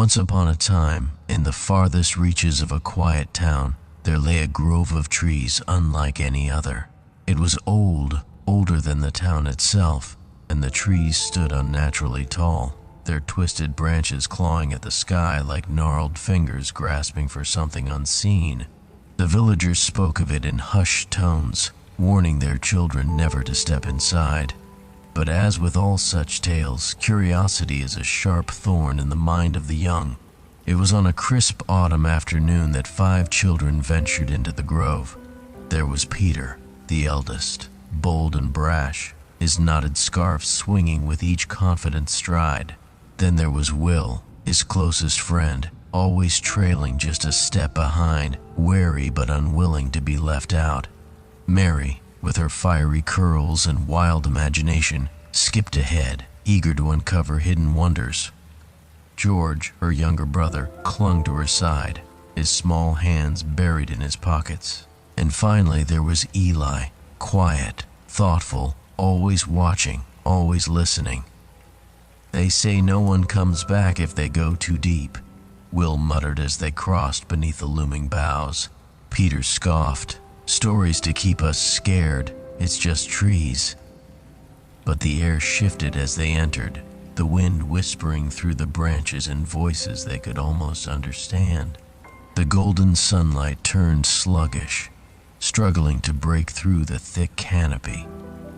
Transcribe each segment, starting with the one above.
Once upon a time, in the farthest reaches of a quiet town, there lay a grove of trees unlike any other. It was old, older than the town itself, and the trees stood unnaturally tall, their twisted branches clawing at the sky like gnarled fingers grasping for something unseen. The villagers spoke of it in hushed tones, warning their children never to step inside. But as with all such tales, curiosity is a sharp thorn in the mind of the young. It was on a crisp autumn afternoon that 5 children ventured into the grove. There was Peter, the eldest, bold and brash, his knotted scarf swinging with each confident stride. Then there was Will, his closest friend, always trailing just a step behind, wary but unwilling to be left out. Mary, with her fiery curls and wild imagination, skipped ahead, eager to uncover hidden wonders. George, her younger brother, clung to her side, his small hands buried in his pockets. And finally there was Eli, quiet, thoughtful, always watching, always listening. "They say no one comes back if they go too deep," Will muttered as they crossed beneath the looming boughs. Peter scoffed. "Stories to keep us scared, it's just trees." But the air shifted as they entered, the wind whispering through the branches in voices they could almost understand. The golden sunlight turned sluggish, struggling to break through the thick canopy,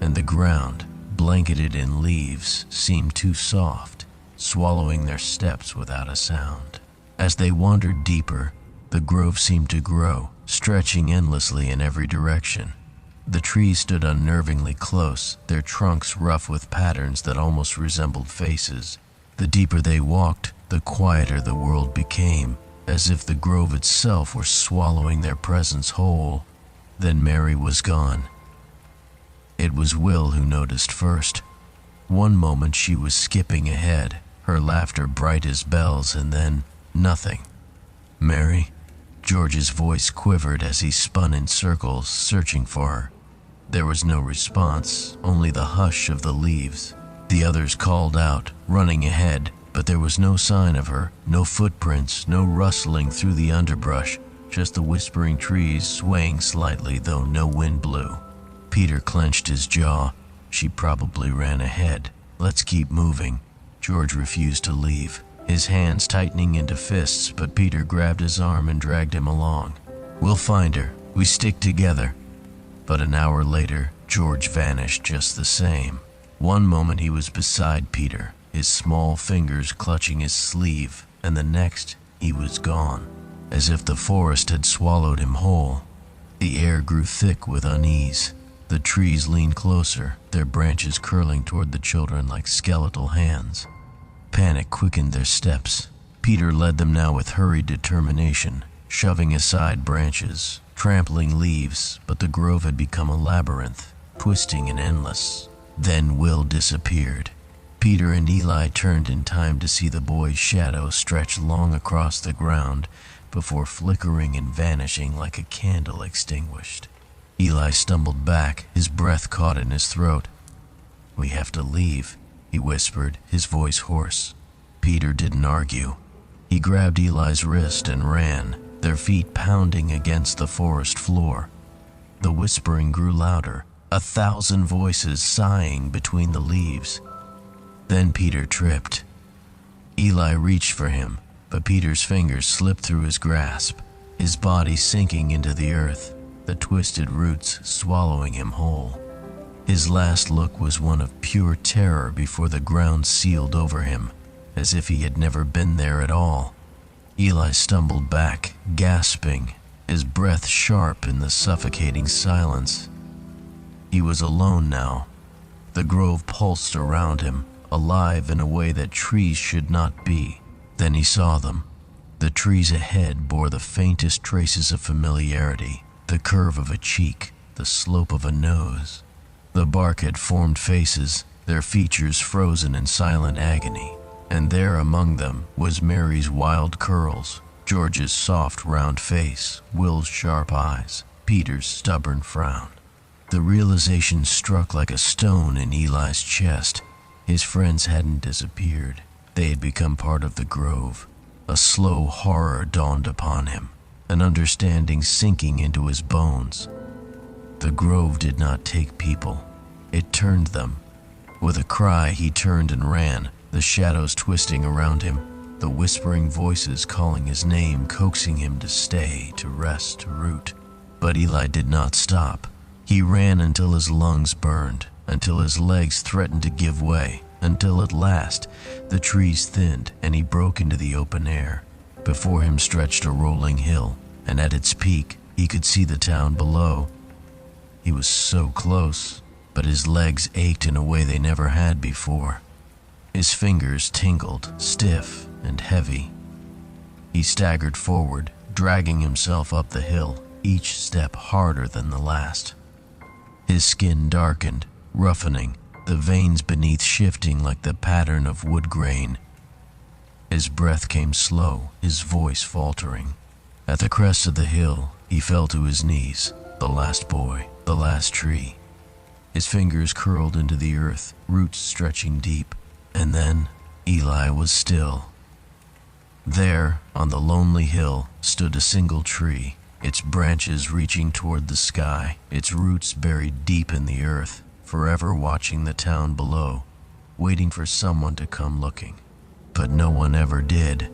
and the ground, blanketed in leaves, seemed too soft, swallowing their steps without a sound. As they wandered deeper, the grove seemed to grow, stretching endlessly in every direction. The trees stood unnervingly close, their trunks rough with patterns that almost resembled faces. The deeper they walked, the quieter the world became, as if the grove itself were swallowing their presence whole. Then Mary was gone. It was Will who noticed first. One moment she was skipping ahead, her laughter bright as bells, and then nothing. "Mary?" George's voice quivered as he spun in circles, searching for her. There was no response, only the hush of the leaves. The others called out, running ahead, but there was no sign of her, no footprints, no rustling through the underbrush, just the whispering trees swaying slightly though no wind blew. Peter clenched his jaw. She probably ran ahead. "Let's keep moving." George refused to leave, his hands tightening into fists, but Peter grabbed his arm and dragged him along. "We'll find her. We stick together." But an hour later, George vanished just the same. One moment he was beside Peter, his small fingers clutching his sleeve, and the next he was gone, as if the forest had swallowed him whole. The air grew thick with unease. The trees leaned closer, their branches curling toward the children like skeletal hands. Panic quickened their steps. Peter led them now with hurried determination, shoving aside branches, trampling leaves, but the grove had become a labyrinth, twisting and endless. Then Will disappeared. Peter and Eli turned in time to see the boy's shadow stretch long across the ground before flickering and vanishing like a candle extinguished. Eli stumbled back, his breath caught in his throat. "We have to leave," he whispered, his voice hoarse. Peter didn't argue. He grabbed Eli's wrist and ran, their feet pounding against the forest floor. The whispering grew louder, 1,000 voices sighing between the leaves. Then Peter tripped. Eli reached for him, but Peter's fingers slipped through his grasp, his body sinking into the earth, the twisted roots swallowing him whole. His last look was one of pure terror before the ground sealed over him, as if he had never been there at all. Eli stumbled back, gasping, his breath sharp in the suffocating silence. He was alone now. The grove pulsed around him, alive in a way that trees should not be. Then he saw them. The trees ahead bore the faintest traces of familiarity, the curve of a cheek, the slope of a nose. The bark had formed faces, their features frozen in silent agony, and there among them was Mary's wild curls, George's soft round face, Will's sharp eyes, Peter's stubborn frown. The realization struck like a stone in Eli's chest. His friends hadn't disappeared. They had become part of the grove. A slow horror dawned upon him, an understanding sinking into his bones. The grove did not take people, it turned them. With a cry, he turned and ran, the shadows twisting around him, the whispering voices calling his name, coaxing him to stay, to rest, to root. But Eli did not stop. He ran until his lungs burned, until his legs threatened to give way, until at last the trees thinned and he broke into the open air. Before him stretched a rolling hill, and at its peak he could see the town below. He was so close, but his legs ached in a way they never had before. His fingers tingled, stiff and heavy. He staggered forward, dragging himself up the hill, each step harder than the last. His skin darkened, roughening, the veins beneath shifting like the pattern of wood grain. His breath came slow, his voice faltering. At the crest of the hill, he fell to his knees, the last boy, the last tree. His fingers curled into the earth, roots stretching deep, and then Eli was still. There, on the lonely hill, stood a single tree, its branches reaching toward the sky, its roots buried deep in the earth, forever watching the town below, waiting for someone to come looking. But no one ever did.